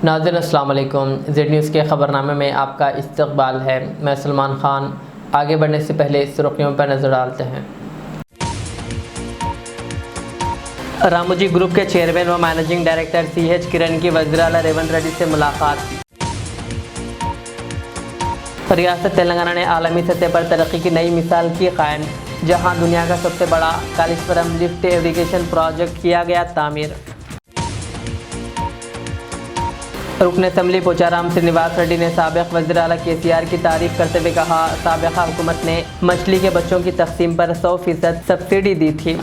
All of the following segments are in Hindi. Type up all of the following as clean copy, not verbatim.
नाज़रीन अस्सलाम वालेकुम। ज़ेड न्यूज़ के ख़बरनामे में आपका इस्तक़बाल है। मैं सलमान ख़ान। आगे बढ़ने से पहले सुर्ख़ियों पर नज़र डालते हैं। रामोजी ग्रुप के चेयरमैन व मैनेजिंग डायरेक्टर CH किरण की वज़ीर-ए-आला रेवंत रेड्डी से मुलाकात। रियासत तेलंगाना ने आलमी सतह पर तरक्की की नई मिसाल की कायम, जहां दुनिया का सबसे बड़ा कालेश्वरम लिफ्ट इरिगेशन प्रोजेक्ट किया गया तामीर। रुकन असम्बली पोचाराम श्रीनिवास रेड्डी ने साबिक़ वज़ीर-ए-आला KCR की तारीफ करते हुए कहा, साबिक़ा हुकूमत ने मछली के बच्चों की तक़सीम पर 100% सब्सिडी दी थी।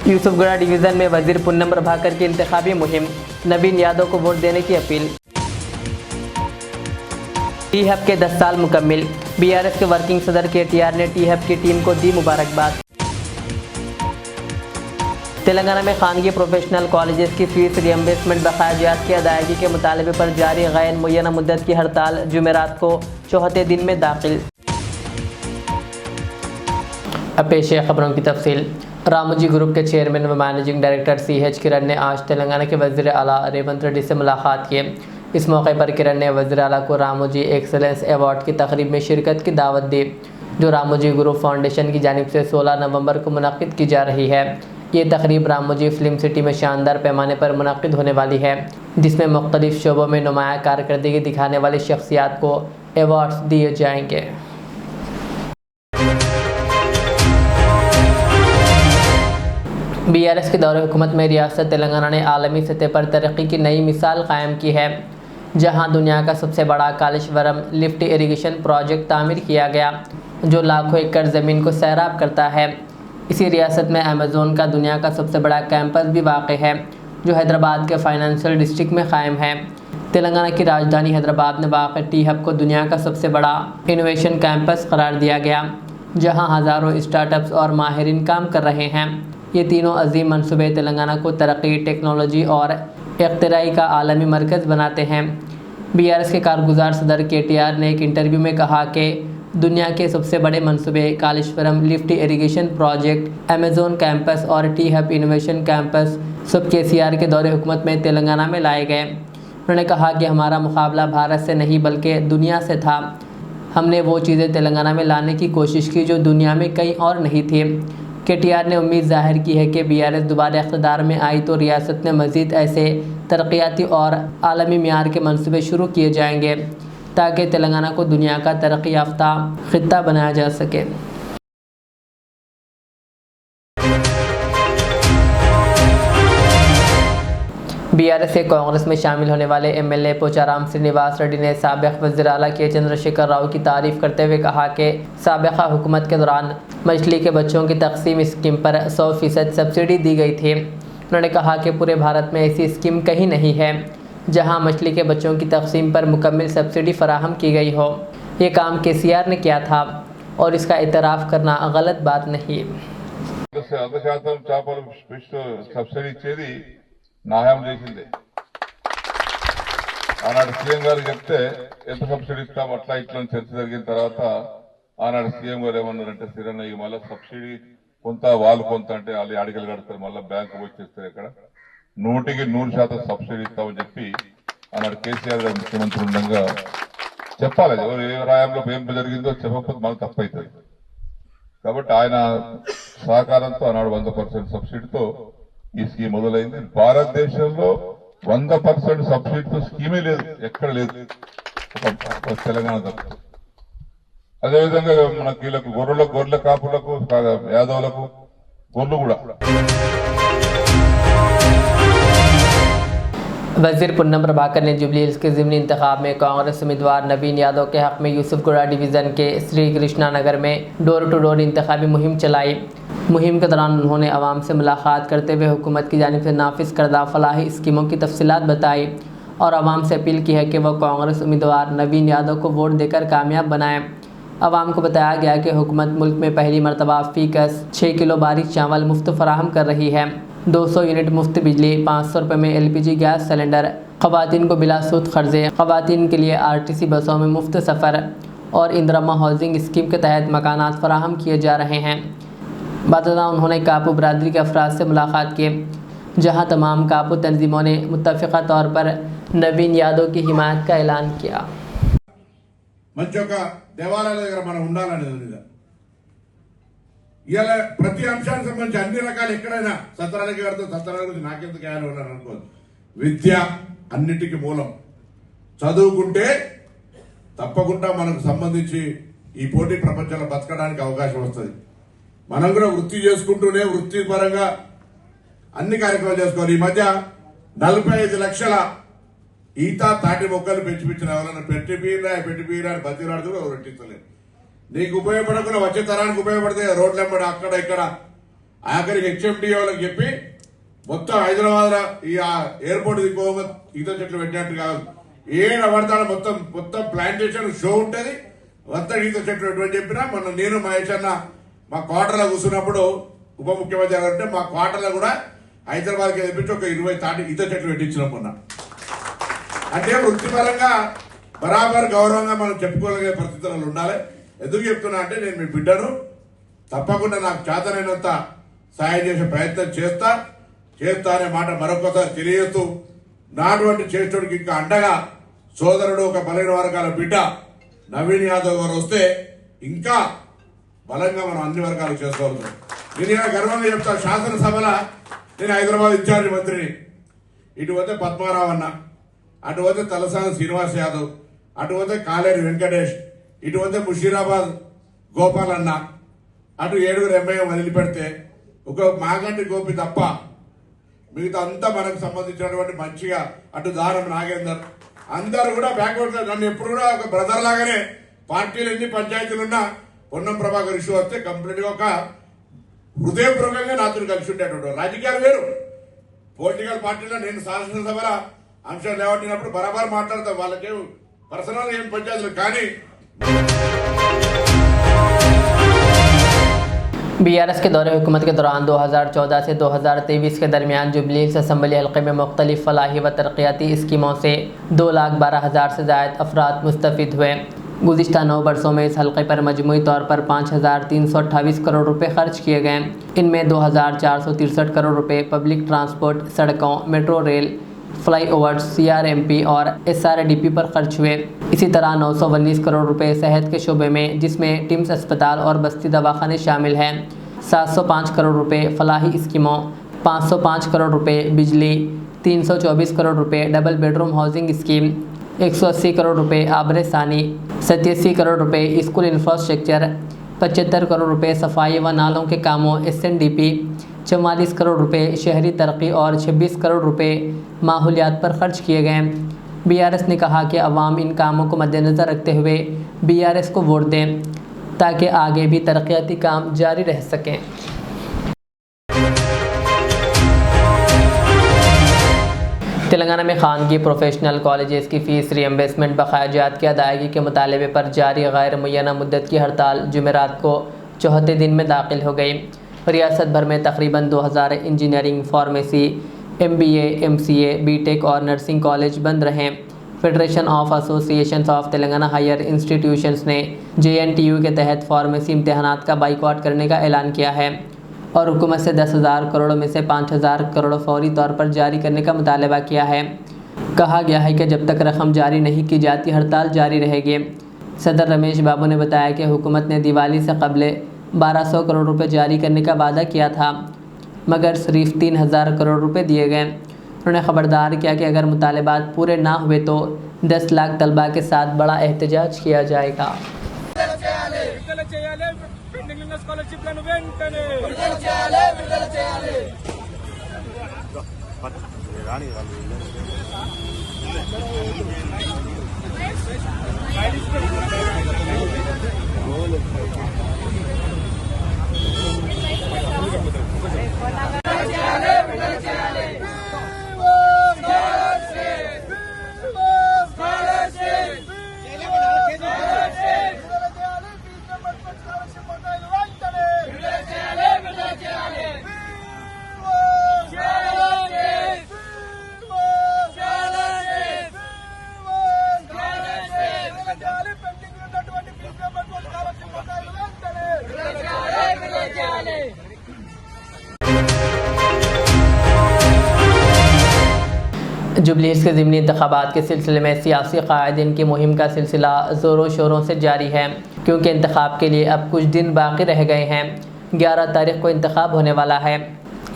यूसुफगढ़ डिवीज़न में वज़ीर पूनम प्रभाकर की इंतखाबी मुहिम, नवीन यादव को वोट देने की अपील। टी-हब के 10 साल मुकम्मिल, BRS के वर्किंग सदर KTR ने टी-हब की टीम को दी मुबारकबाद। तेलंगाना में खानगी प्रोफेशनल कॉलेजेस की फ़ीस रियम्बर्समेंट बकायाजात की अदायगी के मुतालबे पर जारी गैर मुय्यना मुद्दत की हड़ताल जुमेरात को चौथे दिन में दाखिल। अब पेश है खबरों की तफसील। रामोजी ग्रुप के चेयरमैन व मैनेजिंग डायरेक्टर CH किरण ने आज तेलंगाना के वज़ीर-ए-आला रेवंत रेड्डी से मुलाकात की। इस मौके पर किरण ने वज़ीर-ए-आला को रामोजी एक्सेलेंस अवार्ड की तकरीब में शिरकत की दावत दी, जो रामोजी ग्रुप फाउंडेशन की जानिब से 16 नवंबर को मुनक़्क़िद की जा रही है। ये तकरीब रामोजी फिल्म सिटी में शानदार पैमाने पर मुनक़्क़िद होने वाली है, जिसमें मुख्तलिफ़ शोबों में नुमाया कारकर्दगी दिखाने वाली शख्सियात को अवार्ड्स दिए जाएंगे। BRS के दौरे हुकूमत में रियासत तेलंगाना ने आलमी सतह पर तरक्की की नई मिसाल कायम की है, जहां दुनिया का सबसे बड़ा कालेश्वरम लिफ्ट इरिगेशन प्रोजेक्ट तामीर किया गया, जो लाखों एकड़ ज़मीन को सैराब करता है। इसी रियासत में अमेज़न का दुनिया का सबसे बड़ा कैंपस भी वाक़ है, जो हैदराबाद के फाइनेंशियल डिस्ट्रिक्ट में क़ायम है। तेलंगाना की राजधानी हैदराबाद में वाक़ टी-हब को दुनिया का सबसे बड़ा इनोवेशन कैंपस करार दिया गया, जहां हज़ारों स्टार्टअप्स और माहिरीन काम कर रहे हैं। ये तीनों अजीम मनसूबे तेलंगाना को तरक्की, टेक्नोलॉजी और इख्तिराई का आलमी मरकज़ बनाते हैं। BRS के कारगुजार सदर KTR ने एक इंटरव्यू में कहा कि दुनिया के सबसे बड़े मनसूबे Kaleshwaram lift irrigation project, Amazon campus और टी-हब इनोवेशन कैंपस सब KCR के दौरे हुकूमत में तेलंगाना में लाए गए। उन्होंने कहा कि हमारा मुकाबला भारत से नहीं बल्कि दुनिया से था। हमने वो चीज़ें तेलंगाना में लाने की कोशिश की जो दुनिया में कहीं और नहीं थी। KTR ने उम्मीद ज़ाहिर की है कि BRS दोबारा इक़्तिदार में आई तो रियासत में मज़ीद ऐसे तरक्याती और आलमी मियार के मनसूबे शुरू किए जाएंगे, ताकि तेलंगाना को दुनिया का तरक्की याफ्ता ख़ित्ता बनाया जा सके। BRS के कांग्रेस में शामिल होने वाले MLA पोचाराम श्रीनिवास रेड्डी ने साबिक़ वज़ीर-ए-आला के चंद्रशेखर राव की तारीफ़ करते हुए कहा कि साबिक़ा हुकूमत के दौरान मछली के बच्चों की तक़सीम स्कीम पर 100% सब्सिडी दी गई थी। उन्होंने कहा कि पूरे भारत में ऐसी स्कीम कहीं नहीं है जहां मछली के बच्चों की तक़सीम पर मुकम्मल सब्सिडी फ़राहम की गई हो। ये काम KCR ने किया था और इसका इतराफ़ करना गलत बात नहीं। న్యాయం చేసింది ఆనాడు సీఎం గారు చెప్తే ఎంత సబ్సిడీ ఇస్తాం అట్లా ఇట్లా చర్చ జరిగిన తర్వాత ఆనాడు సీఎం గారు ఏమన్నారంటే స్థిరంగా ఇక మళ్ళీ సబ్సిడీ కొంత వాళ్ళు కొంత అంటే వాళ్ళు అడిగలు కడతారు, మళ్ళీ బ్యాంకు వచ్చేస్తారు, ఇక్కడ 100% సబ్సిడీ ఇస్తామని చెప్పి ఆనాడు KCR గారు ముఖ్యమంత్రి ఉండగా చెప్పాలి. ఎవరు ఏ రాయంలో ఏం జరిగిందో చెప్పకపోతే మనకు తప్పవుతుంది. కాబట్టి ఆయన సహకారంతో ఆనాడు 100% సబ్సిడీతో ఈ స్కీమ్ మొదలైంది. భారతదేశంలో 100% సబ్సిడీతో స్కీమే లేదు, ఎక్కడ లేదు, తెలంగాణ తప్ప. అదేవిధంగా మనకి వీళ్ళకు గొర్రెల కాపులకు యాదవులకు గొర్రెలు కూడా. वज़ीर पूनम प्रभाकर ने जुबली हिल्स के ज़िमनी इंतखाब में कांग्रेस उम्मीदवार नवीन यादव के हक़ में यूसुफगढ़ डिवीज़न के श्री कृष्णा नगर में डोर टू डोर इंतखाबी मुहिम चलाई। मुहिम के दौरान उन्होंने आवाम से मुलाकात करते हुए हुकूमत की जानिब से नाफिज करदा फलाही स्कीमों की तफसीलात बताई और आवाम से अपील की है कि वह कांग्रेस उम्मीदवार नवीन यादव को वोट देकर कामयाब बनाएं। आवाम को बताया गया कि हुकूमत मुल्क में पहली मरतबा फ़ीकस 6 किलो बारीक चावल मुफ्त फराहम कर रही है, 200 यूनिट मुफ्त बिजली, 500 रुपये में LPG गैस सिलेंडर, ख़वातीन को बिला सूद क़र्ज़े, ख़वातीन के लिए RTC बसों में मुफ्त सफ़र और इंदिरा हाउसिंग स्कीम के तहत मकानात फराहम किए जा रहे हैं। बाद उन्होंने कापू बरादरी के अफराद से मुलाकात की। जहां तमाम कापू तंजीमों ने मुत्तफ़िक़ा तौर पर नवीन यादव की हिमायत का ऐलान किया। మంచి ఒక దేవాలయాల దగ్గర మనం ఉండాలనేది ఇలా ప్రతి అంశానికి సంబంధించి అన్ని రకాలు ఎక్కడైనా సత్రాలకి కడితే సత్రాల గురించి నాకెందుకు ఆయన ఉన్నారు అనుకోదు. విద్య అన్నిటికీ మూలం. చదువుకుంటే తప్పకుండా మనకు సంబంధించి ఈ పోటీ ప్రపంచంలో బతకడానికి అవకాశం వస్తుంది. మనం కూడా వృత్తి చేసుకుంటూనే వృత్తి పరంగా అన్ని కార్యక్రమాలు చేసుకోవాలి. ఈ మధ్య 45 లక్షల ఈత తాటి మొక్కలు పెంచిపించిన ఎవరైనా పెట్టిపీరా అని బతిరాడుతూ ఎవరు పెట్టించలేదు. నీకు ఉపయోగపడకుండా వచ్చే తరానికి ఉపయోగపడితే రోడ్లు వెంబడి అక్కడ ఇక్కడ ఆఖరికి హెచ్ఎండిఓలకు చెప్పి మొత్తం హైదరాబాద్ ఈ ఎయిర్పోర్ట్ దిక్కుపోగా ఈత చెట్లు పెట్టినట్టు కాదు. ఏడ పడతాడో మొత్తం ప్లాంటేషన్ షో ఉంటుంది. వద్ద ఈత చెట్లు పెట్టమని చెప్పినా మొన్న నేను మహేష్ అన్న మా క్వార్టర్లో కూర్చున్నప్పుడు ఉప ముఖ్యమంత్రి గారు అంటే మా క్వార్టర్లో కూడా హైదరాబాద్కి తెప్పించి ఒక 20 తాటి ఈత చెట్లు పెట్టించినాం మొన్న. అంటే వృత్తిపరంగా బరాబర్ గౌరవంగా మనం చెప్పుకోగలిగే పరిస్థితుల్లో ఉండాలి. ఎందుకు చెప్తున్నా అంటే నేను మీ బిడ్డను తప్పకుండా నాకు చేతనైనంత సాయం చేసే ప్రయత్నం చేస్తా అనే మాట మరొకసారి తెలియజేస్తూ నాటువంటి చేసేటోడికి ఇంకా అండగా సోదరుడు ఒక బలైన వర్గాల బిడ్డ నవీన్ యాదవ్ గారు వస్తే ఇంకా బలంగా మనం అన్ని వర్గాలు చేసుకోవాలి. నేను ఇలా గర్వంగా చెప్తా, శాసనసభలో నేను హైదరాబాద్ ఇన్ఛార్జి మంత్రిని. ఇటు పోతే పద్మారావు అన్న, అటు పోతే తలసాని శ్రీనివాస్ యాదవ్, అటు పోతే కాలేరు వెంకటేష్, ఇటు పోతే ముషీరాబాద్ గోపాల్ అన్న, అటు 7 ఎంఐ వదిలిపెడితే ఒక మాగంటి గోపి తప్ప మిగతా అంతా మనకు సంబంధించినటువంటి మంచిగా అటు దారం నాగేందర్ అందరూ కూడా బ్యాక్వర్డ్. నన్ను ఎప్పుడు కూడా ఒక బ్రదర్ లాగానే పార్టీలు ఎన్ని పంచాయతీలున్నా పొన్నం ప్రభాకర్ ఇష్యూ వస్తే కంప్లీట్ గా ఒక హృదయపూర్వకంగా నాతో కలిసి ఉండేటువంటి రాజకీయాలు వేరు. పొలిటికల్ పార్టీలో నేను శాసనసభల అంశాలు లేవట్టినప్పుడు బరాబర్ మాట్లాడతాం. వాళ్ళకేం పర్సనల్ ఏం పంచాయతీలు కానీ BRS के दौरे हुकूमत के दौरान 2014 से 2023 के दरमियान जुबली हिल्स असम्बली हल्के में मुख्तलिफ फलाही व तरक्याती स्कीमों से 2,12,000 से ज़ायद अफराद मुस्तफ़िद हुए। गुज़िश्ता 9 बरसों में इस हल्के पर मजमूई तौर पर 5,328 करोड़ रुपए खर्च किए गए। इनमें 2,463 करोड़ रुपए पब्लिक ट्रांसपोर्ट, सड़कों, metro rail, fly overs, CRMP और SRDP पर खर्च हुए। इसी तरह 919 करोड़ रुपए सेहत के शोबे में, जिसमें टिम्स अस्पताल और बस्ती दवाखाने शामिल हैं। 705 करोड़ रुपए फलाही स्कीमों, 505 करोड़ रुपए बिजली, 324 करोड़ रुपए double bedroom housing scheme, 180 crore रुपए आबरे सानी, 87 करोड़ रुपए स्कूल इंफ्रास्ट्रक्चर, 75 करोड़ रुपए सफाई व नालों के कामों SNDP, 44 करोड़ रुपए शहरी तरक्की और 26 करोड़ रुपए माहौलियात पर खर्च किए गए। BRS ने कहा कि अवाम इन कामों को मद्देनज़र रखते हुए BRS को वोट दें ताकि आगे भी तरक्याती काम जारी रह सकें। तेलंगाना में खानगी प्रोफेशनल कॉलेजेस की फ़ीस रीइंबर्समेंट बकाया जात की अदायगी के मुतालबे पर जारी गैर मुय्यना मुद्दत की हड़ताल जुमेरात को 4थे दिन में दाखिल हो गई। रियासत भर में तकरीबन 2000 engineering, pharmacy, MBA, MCA, BTech और नर्सिंग कॉलेज बंद रहे। Federation of associations of Telangana higher institutions ने JNTU के तहत फार्मेसी इम्तहानात का बाइकआउट करने का ऐलान किया है और हुकूमत से 10,000 करोड़ में से 5,000 करोड़ फौरी तौर पर जारी करने का मुतालबा किया है। कहा गया है कि जब तक रकम जारी नहीं की जाती हड़ताल जारी रहेगी। सदर रमेश बाबू ने बताया कि हुकूमत ने दिवाली से कबल 1200 करोड़ रुपए जारी करने का वादा किया था, मगर सिर्फ 3,000 करोड़ रुपए दिए गए। उन्होंने ख़बरदार किया कि अगर मुतालबात पूरे ना हुए तो 10 लाख तलबा के साथ बड़ा एहतजाज किया जाएगा। Dale, जुबली हिल्स के ज़िमनी इंतखाबात के सिलसिले में सियासी कायदीन की मुहिम का सिलसिला ज़ोरों शोरों से जारी है, क्योंकि इंतखाब के लिए अब कुछ दिन बाकी रह गए हैं। 11 तारीख को इंतखाब होने वाला है।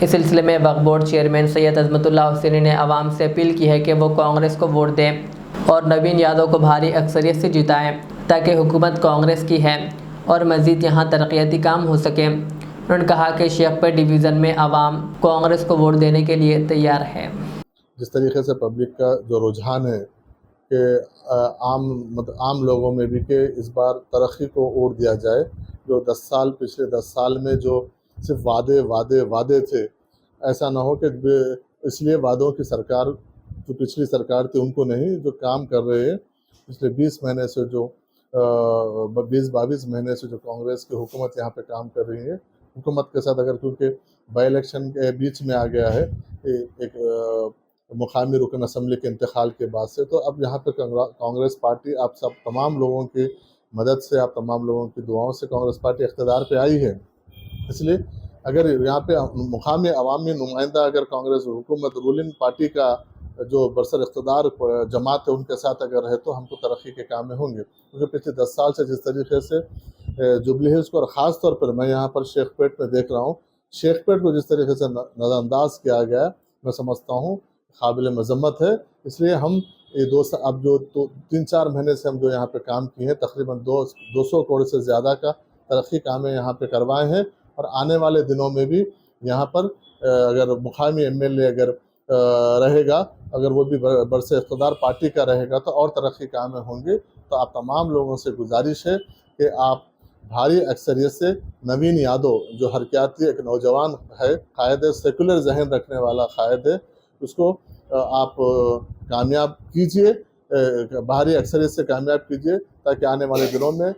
इस सिलसिले में वक्फ बोर्ड चेयरमैन सैयद अजमतुल्लाह हुसैनी ने आवाम से अपील की है कि वो कांग्रेस को वोट दें और नवीन यादव को भारी अक्सरियत से जिताएं, ताकि हुकूमत कांग्रेस की है और मज़ीद यहाँ तरक्याती काम हो सके। उन्होंने कहा कि शेखपेट डिवीज़न में आवाम कांग्रेस को वोट देने के लिए तैयार है। जिस तरीके से पब्लिक का जो रुझान है कि आम लोगों में भी कि इस बार तरक्की को वोट दिया जाए, जो पिछले 10 साल में जो सिर्फ वादे थे, ऐसा ना हो कि इसलिए वादों की सरकार जो पिछली सरकार थी उनको नहीं, जो काम कर रहे हैं पिछले 20 महीने से, जो 20-22 महीने से जो कांग्रेस की हुकूमत यहाँ पे काम कर रही है, हुकूमत के साथ अगर क्योंकि बाई इलेक्शन के बीच में आ गया है एक मुकामी रुकन असम्बली के इंतकाल के बाद से, तो अब यहाँ पे कांग्रेस पार्टी आप सब तमाम लोगों की मदद से, आप तमाम लोगों की दुआओं से कांग्रेस पार्टी इक़्तिदार पे आई है। इसलिए अगर यहाँ पे मुकामी अवामी नुमाइंदा अगर कांग्रेस हुकूमत रूलिंग पार्टी का जो बरसर इक़्तिदार जमात है उनके साथ अगर रहे तो हमको तरक्की के काम में होंगे। क्योंकि पिछले 10 साल से जिस तरीके से जुबली हिल्स को और ख़ास तौर पर मैं यहाँ पर शेखपेट में देख रहा हूँ, शेखपेट को जिस तरीके से नज़रअंदाज किया गया, मैं समझता हूँ काबिल मजम्मत है। इसलिए हम ये अब जो 3-4 महीने से हम जो यहाँ पे काम किए हैं, तकरीबन 200 करोड़ से ज़्यादा का तरक्की काम यहाँ पे करवाए हैं, और आने वाले दिनों में भी यहाँ पर अगर मुकामी MLA अगर रहेगा, अगर वो भी बरसे इक़्तिदार पार्टी का रहेगा तो और तरक्की काम होंगे। तो आप तमाम लोगों से गुजारिश है कि आप भारी अक्सरियत से नवीन यादव जो हरकियाती एक नौजवान है, कायद सेकुलर जहन रखने वाला कायद है, उसको आप कामयाब कीजिए, भारी अक्सरियत से कामयाब कीजिए, ताकि आने वाले दिनों में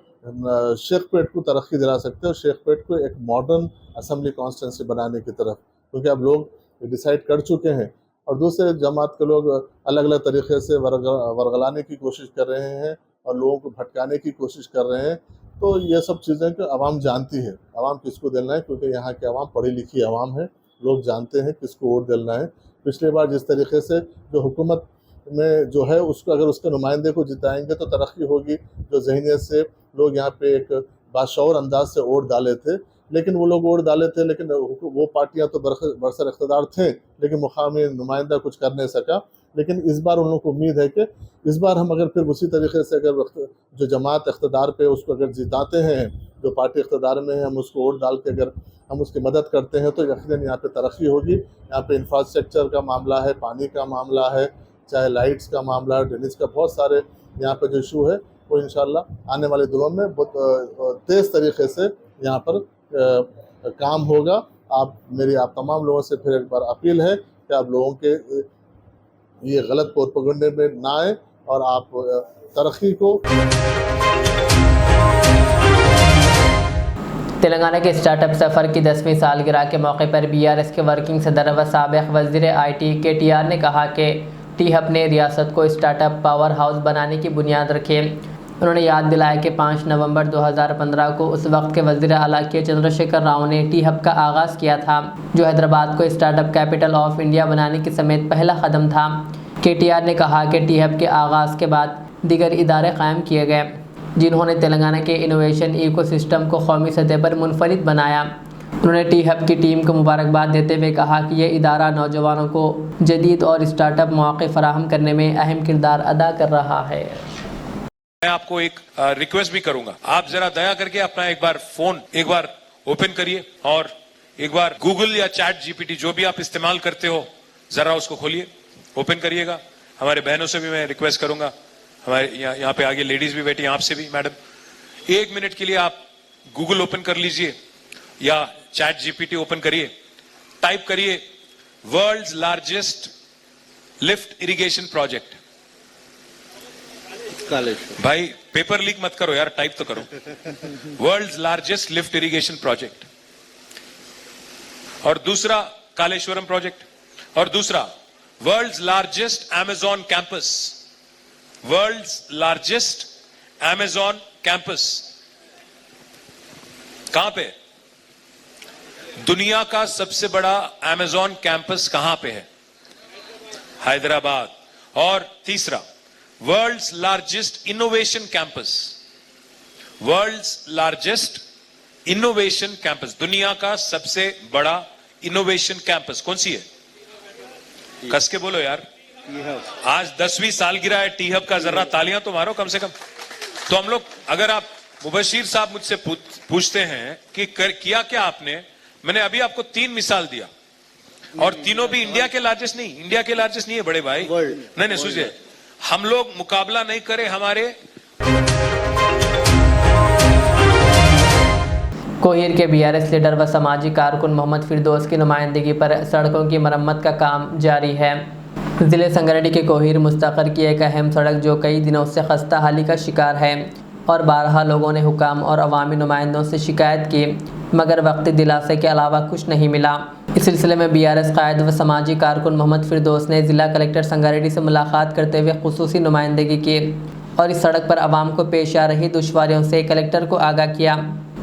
शेखपेट को तरक्की दिला सकते हो, शेखपेट को एक मॉडर्न असम्बली कॉन्स्टिट्यूंसी बनाने की तरफ, क्योंकि अब लोग डिसाइड कर चुके हैं और दूसरे जमात के लोग अलग अलग तरीके से वरगलाने की कोशिश कर रहे हैं और लोगों को भटकाने की कोशिश कर रहे हैं। तो ये सब चीज़ें कि आवाम जानती है, आवाम किसको देना है, क्योंकि यहाँ की आवाम पढ़ी लिखी आवाम है, लोग जानते हैं किसको वोट देना है। पिछली बार जिस तरीके से जो हुकूमत में जो है उसको अगर उसके नुमाइंदे को जिताएंगे तो तरक्की होगी, जो जहनीत से लोग यहाँ पे एक बाशऊर अंदाज से वोट डाले थे, लेकिन वो लोग वोट डाले थे, लेकिन वो पार्टियां तो बरसर इक़्तिदार थे, लेकिन मुकामी नुमाइंदा कुछ कर नहीं सका। लेकिन इस बार उन लोगों को उम्मीद है कि इस बार हम अगर फिर उसी तरीके से अगर जो जमात इक़्तिदार पे उसको अगर जिताते हैं, जो पार्टी इक़्तिदार में है, हम उसको वोट डाल के अगर हम उसकी मदद करते हैं तो यकीनन यहाँ पे तरक्की होगी। यहाँ पे इंफ्रास्ट्रक्चर का मामला है, पानी का मामला है, चाहे लाइट्स का मामला है, ड्रेनेज का, बहुत सारे यहाँ पे जो इशू है वो इंशाल्लाह आने वाले दिनों में बहुत तेज़ तरीके से यहाँ पर काम होगा। आप तमाम लोगों से फिर एक बार अपील है कि आप लोगों के ये गलत प्रोपेगेंडे में ना आए और आप तरक्की को। तेलंगाना के स्टार्टअप सफ़र की 10वीं सालगिरह के मौके पर BRS के वर्किंग सदर व साबिक़ वज़ीर IT KTR ने कहा कि टी-हब ने रियासत को स्टार्टअप पावर हाउस बनाने की बुनियाद रखी। उन्होंने याद दिलाया कि 5 नवंबर 2015 को उस वक्त के वज़ीर आला के चंद्रशेखर राव ने टी-हब का आगाज़ किया था, जो हैदराबाद को स्टार्टअप कैपिटल ऑफ इंडिया बनाने के समेत पहला कदम था। KTR ने कहा कि टी-हब के आगाज़ के बाद दीगर इदारे कायम किए गए, जिन्होंने तेलंगाना के इनोवेशन इकोसिस्टम को कौमी सतह पर मुनफरिद बनाया। उन्होंने टी-हब की टीम को मुबारकबाद देते हुए कहा कि यह इदारा नौजवानों को जदीद और स्टार्टअप मौक़े फराहम करने में अहम किरदार अदा कर रहा है। मैं आपको एक रिक्वेस्ट भी करूंगा, आप जरा दया करके अपना एक बार फोन एक बार ओपन करिए और एक बार गूगल या चैट GPT जो भी आप इस्तेमाल करते हो जरा उसको खोलिए, ओपन करिएगा। हमारे बहनों से भी मैं रिक्वेस्ट करूंगा, हमारे यहाँ पे आगे लेडीज भी बैठी, आपसे भी मैडम, 1 मिनट के लिए आप गूगल ओपन कर लीजिए या चैट GPT ओपन करिए, टाइप करिए world's largest lift irrigation project. भाई पेपर लीक मत करो यार, टाइप तो करो, world's largest lift irrigation project. और दूसरा कालेश्वरम प्रोजेक्ट, और दूसरा world's largest Amazon campus, world's largest Amazon campus. कहां पे? दुनिया का सबसे बड़ा अमेज़न कैंपस कहां पे है? हैदराबाद। और तीसरा, world's largest innovation campus, world's largest innovation campus, दुनिया का सबसे बड़ा इनोवेशन कैंपस कौन सी है? कस के बोलो यार। आज 10वीं सालगिरह है टी हब का, जरा तालियां तो मारो कम से कम। तो हम लोग, अगर आप मुबशीर साहब मुझसे पूछते हैं कि किया क्या आपने, मैंने अभी आपको 3 मिसाल दिया और तीनों भी इंडिया के लार्जेस्ट नहीं, इंडिया के लार्जेस्ट नहीं है बड़े भाई, नहीं सोचिए, हम लोग मुकाबला नहीं करें हमारे। कोहिर के बीआरएस लीडर व समाजी कारकुन मोहम्मद फिरदौस की नुमाइंदगी पर सड़कों की मरम्मत का काम जारी है। ज़िले संगारेड्डी के कोहिर मुस्तकर की एक अहम सड़क जो कई दिनों से खस्ता हाली का शिकार है और बारहा लोगों ने हुकाम और अवामी नुमाइंदों से शिकायत की, मगर वक्ती दिलासे के अलावा कुछ नहीं मिला। इस सिलसिले में बीआरएस कायद व समाजी कारकुन मोहम्मद फिरदौस ने ज़िला कलेक्टर संगारेड्डी से मुलाकात करते हुए खुसूसी नुमाइंदगी की और इस सड़क पर आवाम को पेश आ रही दुश्वारियों से कलेक्टर को आगाह किया,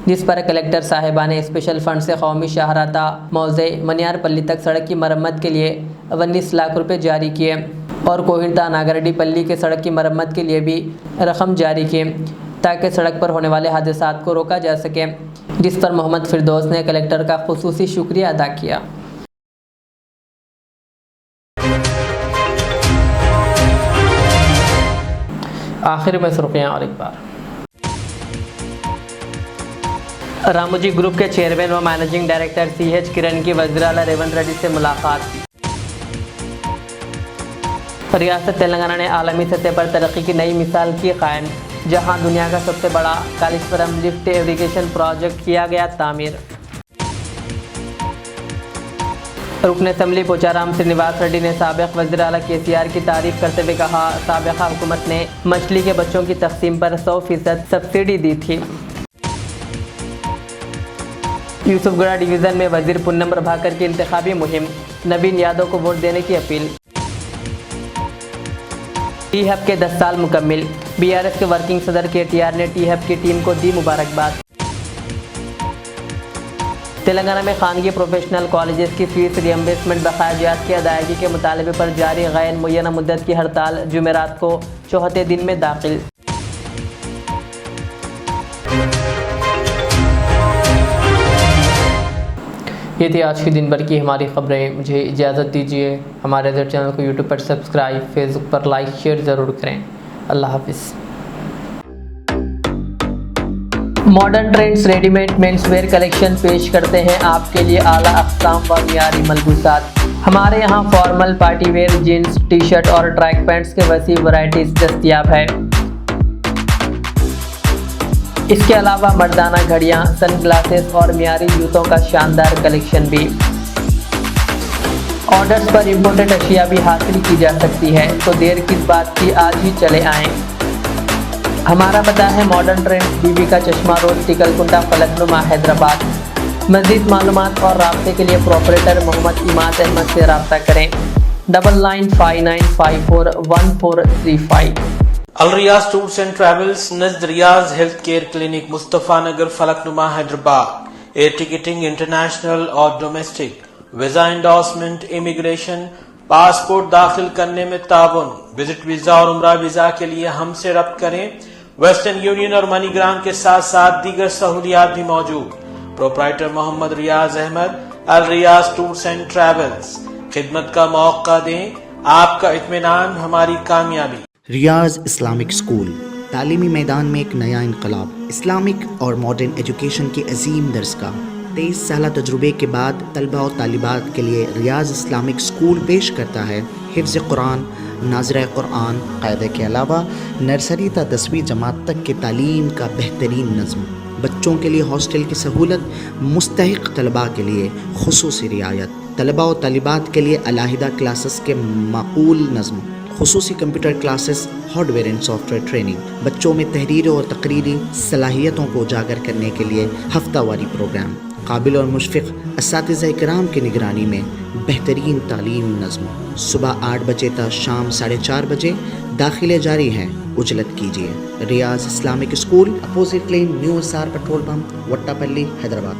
जिस पर कलेक्टर साहिबा ने स्पेशल फंड से कौमी शाहराता मौजे मनियारपल्ली तक सड़क की मरम्मत के लिए 19 लाख रुपए जारी किए और कोहिर ता नागरेड्डी पल्ली के सड़क की मरम्मत के लिए भी रकम जारी की ताकि सड़क पर होने वाले हादसात को रोका जा सके, जिस पर मोहम्मद फिरदौस ने कलेक्टर का खुसूसी शुक्रिया अदा किया। आखिर में सुर्खियां और एक बार। रामोजी ग्रुप के चेयरमैन व मैनेजिंग डायरेक्टर CH किरण की वज़ीर आला रेवंत रेड्डी से मुलाकात। रियासत तेलंगाना ने आलमी सतह पर तरक्की की नई मिसाल की कायम, जहां दुनिया का सबसे बड़ा कालीश्वरम लिफ्ट इरिगेशन प्रोजेक्ट किया गया तामीर। रुकन असम्बली पोचाराम श्रीनिवास रेड्डी ने साबिक़ वज़ीर आला KCR की तारीफ करते हुए कहा, साबिक़ा हुकूमत ने मछली के बच्चों की तकसीम पर 100% सब्सिडी दी थी। यूसुफगढ़ डिवीज़न में वज़ीर पुन्नम प्रभाकर की इंतखाबी मुहिम, नवीन यादव को वोट देने की अपील। टी हब के 10 साल मुकम्मिल, BRS के वर्किंग सदर KTR ने टी हब की टीम को दी मुबारकबाद। तेलंगाना में खानगी प्रोफेशनल कॉलेजेस की फीस रिएम्बर्समेंट बकायाजात की अदायगी के मुतालबे पर जारी गैर मुय्यना मुद्दत की हड़ताल जुमेरात को 74 दिन में दाखिल। ये थी आज की दिन भर की हमारी खबरें। मुझे इजाज़त दीजिए। हमारे अदर चैनल को यूट्यूब पर सब्सक्राइब, फेसबुक पर लाइक शेयर ज़रूर करें। अल्लाह हाफिज़। Modern trends readymade menswear collection पेश करते हैं आपके लिए आला अक़साम व मियारी मलबूसात। हमारे यहाँ formal party wear jeans, T shirt और ट्रैक पैंट्स के वसी वैरायटीज़ दस्तयाब है। इसके अलावा मर्दाना घड़ियाँ, सन ग्लासेस और मियारी जूतों का शानदार कलेक्शन भी। ऑर्डर्स पर इम्पोर्टेड अशिया भी हासिल की जा सकती है, तो देर किस बात की, आज ही चले आएँ। हमारा पता है मॉडर्न ट्रेंड्स, बीबी का चश्मा रोड, टिकलकुंडा, फलकनुमा, हैदराबाद। मज़ीद मालूमात और राब्ते के लिए प्रोपरेटर मोहम्मद इमाद अहमद से रब्ता करें। 9959541435। Al Riyaz tours and travels, Najd Riyaz health care clinic, Mustafa Nagar, Falaknuma, Hyderabad. Air ticketing international और domestic, visa endorsement, immigration, passport दाखिल करने में ताउन, विजिट वीजा और उम्रा वीजा के लिए हमसे रब्त करें। वेस्टर्न यूनियन और मनीग्राम के साथ साथ दीगर सहूलियात भी मौजूद। Proprietor Mohammed Riyaz Ahmed, Al Riyaz tours and travels. खिदमत का मौका दें, आपका इत्मीनान हमारी कामयाबी। रियाज इस्लामिक स्कूल, तालीमी मैदान में एक नया इनकलाब। इस्लामिक और मॉडर्न एजुकेशन की अजीम दरसगाह। 23 साल तजुर्बे के बाद तलबा और तालिबात के लिए रियाज इस्लामिक स्कूल पेश करता है हिफ्ज़ कुरान, नाज़िरा कुरान, क़ायदे के अलावा नर्सरी ता 10वीं जमात तक के तालीम का बेहतरीन नज़्म। बच्चों के लिए हॉस्टल की सहूलत, मुस्तहिक़ तलबा के लिए खुसूसी रियायत, तलबा और तालिबात के लिए अलहदा क्लासेस के माकूल नज़्म, खुसूसी computer classes, hardware and software training. बच्चों में तहरीर और तकरीरी सलाहियतों को उजागर करने के लिए हफ्तावारी प्रोग्राम। काबिल और मुशफ़िक़ असातिज़ा इकराम की निगरानी में बेहतरीन तालीम नज़्म। सुबह 8 बजे तक शाम 4:30 बजे दाखिले जारी हैं, उजलत कीजिए। Riyaz Islamic school, opposite lane, new SR petrol pump, Wattapalli, Hyderabad.